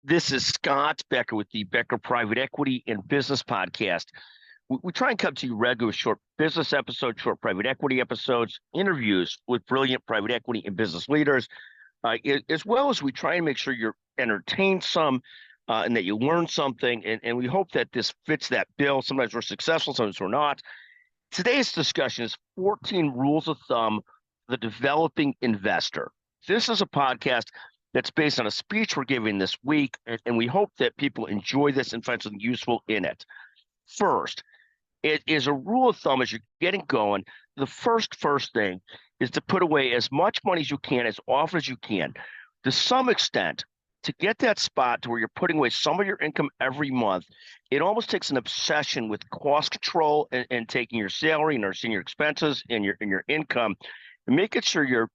This is Scott Becker with the Becker Private Equity and Business Podcast. We try and come to you regularly with short business episodes, short private equity episodes, interviews with brilliant private equity and business leaders, as well as we try and make sure you're entertained some and that you learn something. And we hope that this fits that bill. Sometimes we're successful, sometimes we're not. Today's discussion is 14 rules of thumb for the developing investor. This is a podcast that's based on a speech we're giving this week, and we hope that people enjoy this and find something useful in it. First, it is a rule of thumb as you're getting going. The first thing is to put away as much money as you can, as often as you can. To some extent, to get that spot to where you're putting away some of your income every month, it almost takes an obsession with cost control and taking your salary and understanding your expenses and your income and making sure you're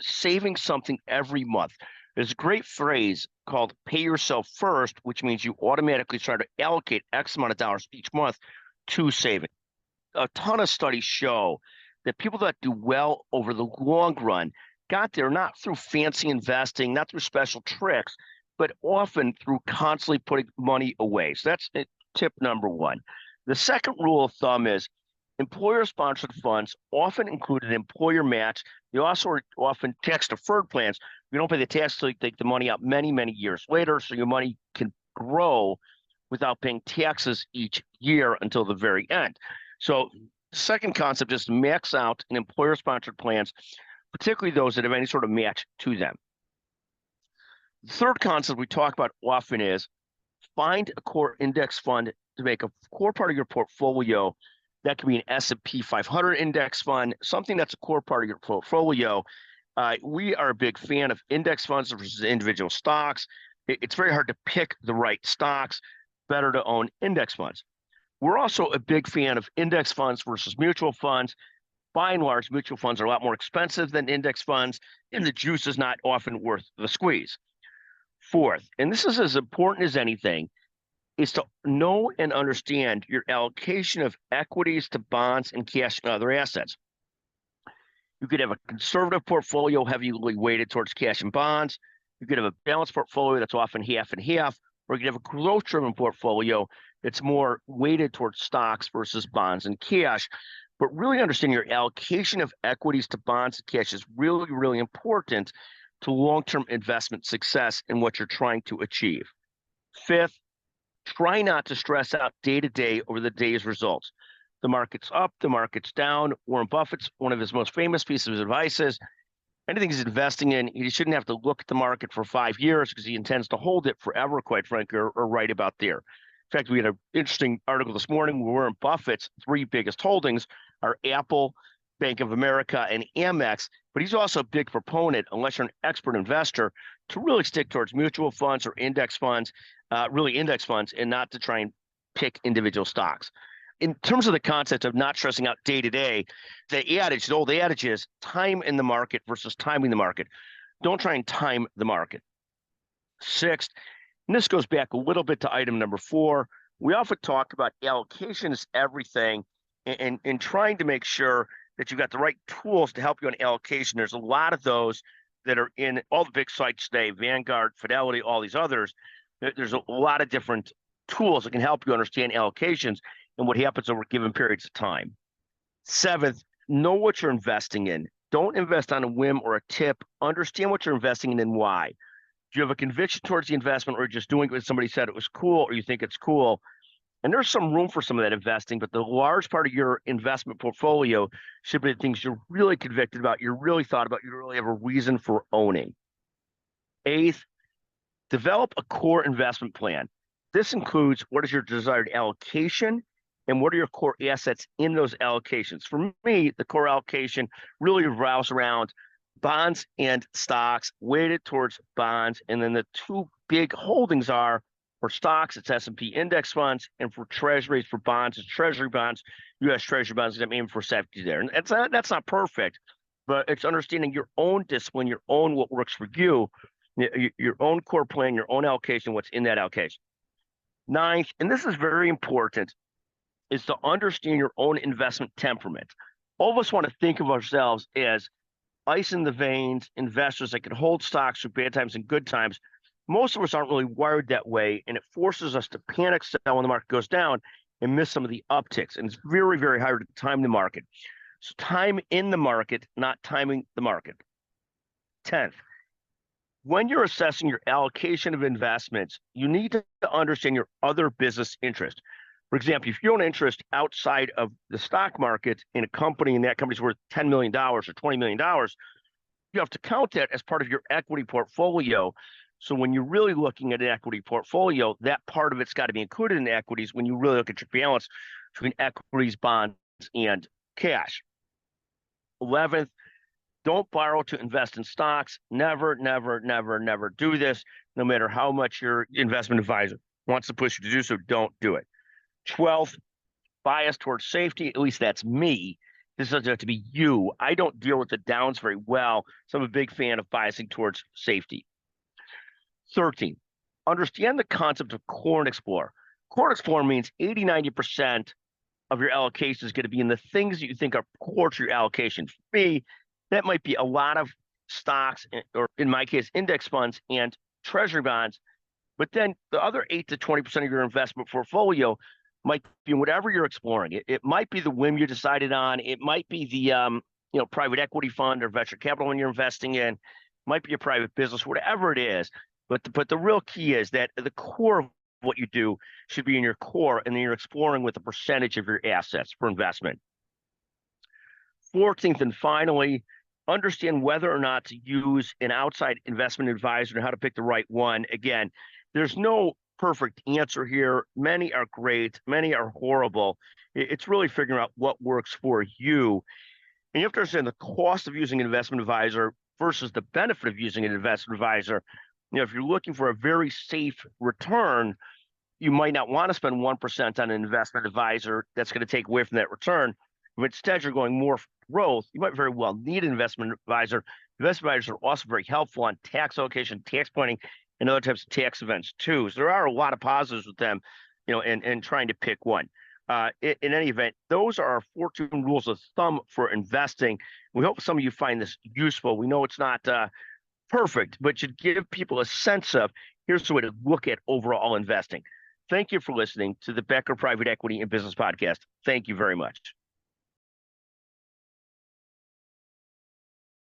saving something every month. There's a great phrase called pay yourself first, which means you automatically try to allocate X amount of dollars each month to saving. A ton of studies show that people that do well over the long run got there not through fancy investing, not through special tricks, but often through constantly putting money away. So that's tip number one. The second rule of thumb is employer-sponsored funds often include an employer match. They also are often tax-deferred plans. You don't pay the tax until you take the money out many, many years later, so your money can grow without paying taxes each year until the very end. So the second concept is to max out in employer-sponsored plans, particularly those that have any sort of match to them. The third concept we talk about often is find a core index fund to make a core part of your portfolio. That could be an S&P 500 index fund, something that's a core part of your portfolio. We are a big fan of index funds versus individual stocks. It's very hard to pick the right stocks, better to own index funds. We're also a big fan of index funds versus mutual funds. By and large, mutual funds are a lot more expensive than index funds, and the juice is not often worth the squeeze. Fourth, and this is as important as anything, is to know and understand your allocation of equities to bonds and cash and other assets. You could have a conservative portfolio heavily weighted towards cash and bonds. You could have a balanced portfolio that's often half and half, or you could have a growth-driven portfolio that's more weighted towards stocks versus bonds and cash. But really understanding your allocation of equities to bonds and cash is really, really important to long-term investment success in what you're trying to achieve. Fifth, try not to stress out day to day over the day's results. The market's up, the market's down. Warren Buffett's one of his most famous pieces of advice is anything he's investing in, he shouldn't have to look at the market for 5 years because he intends to hold it forever, quite frankly, or right about there. In fact, we had an interesting article this morning where Warren Buffett's three biggest holdings are Apple, Bank of America, and Amex, but he's also a big proponent, unless you're an expert investor, to really stick towards mutual funds or index funds, really index funds, and not to try and pick individual stocks. In terms of the concept of not stressing out day to day, the old adage is time in the market versus timing the market. Don't try and time the market. Sixth, and this goes back a little bit to item number 4, we often talk about allocation is everything and trying to make sure that you've got the right tools to help you on allocation. There's a lot of those that are in all the big sites today, Vanguard, Fidelity, all these others. There's a lot of different tools that can help you understand allocations and what happens over given periods of time. Seventh, know what you're investing in. Don't invest on a whim or a tip. Understand what you're investing in and why. Do you have a conviction towards the investment, or just doing it because somebody said it was cool or you think it's cool? And there's some room for some of that investing, but the large part of your investment portfolio should be the things you're really convicted about, you're really thought about, you really have a reason for owning. Eighth, develop a core investment plan. This includes what is your desired allocation and what are your core assets in those allocations. For me, the core allocation really revolves around bonds and stocks, weighted towards bonds. And then the two big holdings are for stocks, it's S&P index funds, and for treasuries, for bonds, it's treasury bonds, U.S. treasury bonds. I'm aiming for safety there. And that's not perfect, but it's understanding your own discipline, your own what works for you, your own core plan, your own allocation, what's in that allocation. Ninth, and this is very important, is to understand your own investment temperament. All of us want to think of ourselves as ice in the veins investors that can hold stocks through bad times and good times. most of us aren't really wired that way, and it forces us to panic sell when the market goes down and miss some of the upticks. And it's very, very hard to time the market. So time in the market, not timing the market. 10th, when you're assessing your allocation of investments, you need to understand your other business interest. For example, if you own interest outside of the stock market in a company and that company's worth $10 million or $20 million, you have to count that as part of your equity portfolio. So when you're really looking at an equity portfolio, that part of it's got to be included in equities when you really look at your balance between equities, bonds, and cash. 11th, don't borrow to invest in stocks. Never, never, never, never do this. No matter how much your investment advisor wants to push you to do so, don't do it. 12th, bias towards safety. At least that's me. This doesn't have to be you. I don't deal with the downs very well, so I'm a big fan of biasing towards safety. 13, understand the concept of core and explore. Core and explore means 80, 90% of your allocation is going to be in the things that you think are core to your allocation. For me, that might be a lot of stocks, or in my case, index funds and treasury bonds. But then the other 8 to 20% of your investment portfolio might be whatever you're exploring. It might be the whim you decided on. It might be the private equity fund or venture capital when you're investing in. It might be a private business, whatever it is. But the real key is that the core of what you do should be in your core, and then you're exploring with a percentage of your assets for investment. 14th and finally, understand whether or not to use an outside investment advisor and how to pick the right one. Again, there's no perfect answer here. Many are great, many are horrible. It's really figuring out what works for you. And you have to understand the cost of using an investment advisor versus the benefit of using an investment advisor. If you're looking for a very safe return, you might not want to spend 1% on an investment advisor that's going to take away from that return. If instead you're going more for growth, you might very well need an investment advisor. Investment advisors are also very helpful on tax allocation, tax planning, and other types of tax events too. So there are a lot of positives with them, and trying to pick one. In any event, those are our 14 rules of thumb for investing. We hope some of you find this useful. We know it's not perfect, but should give people a sense of here's the way to look at overall investing. Thank you for listening to the Becker Private Equity and Business Podcast. Thank you very much.